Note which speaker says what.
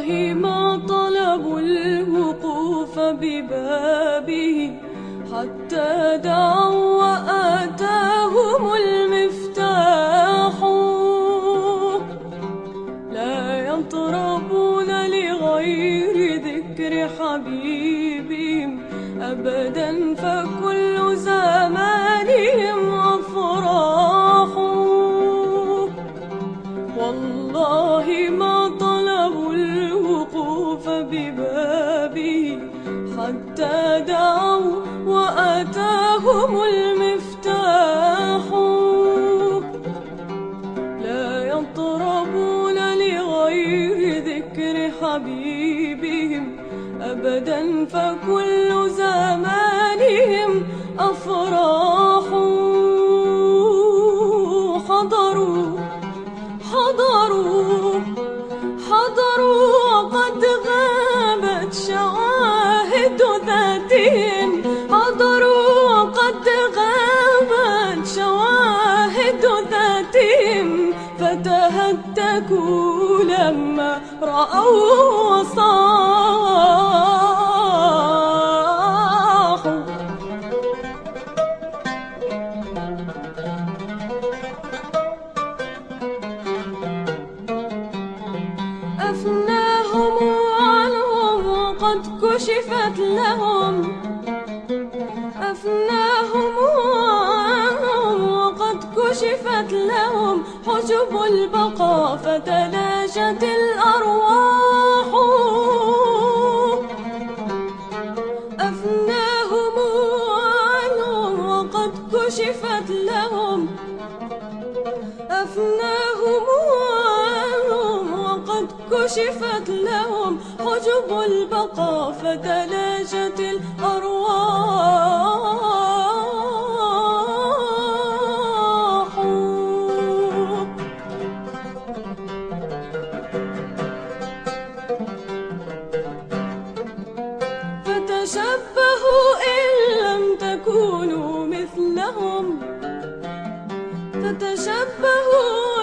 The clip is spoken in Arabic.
Speaker 1: والله ما طلبوا الوقوف ببابه حتى دعوا وآتاهم المفتاح. لا يطربون لغير ذكر حبيبهم أبدا، فكل زمانهم أفراح. والله ما طلبوا الوقوف ببابه حتى دعوا وآتاهم المفتاح. لا يطربون لغير ذكر حبيبهم أبدا، فكل زمانهم أفراح. حضروا وقد غابت شواهد ذاتهم. حضروا وقد غابت شواهد ذاتهم، فتهتكوا لما رأوا وصاحوا. أفناهم عنهم وقد كشفت لهم. أفناهم عنهم وقد كشفت لهم حجب البقاء، فتلاشت الأرواح. أفناهم عنهم وقد كشفت لهم. أفناهم كشفت لهم حجب البقاء، فتلاشت الأرواح. فتشبهوا إن لم تكونوا مثلهم. فتشبهوا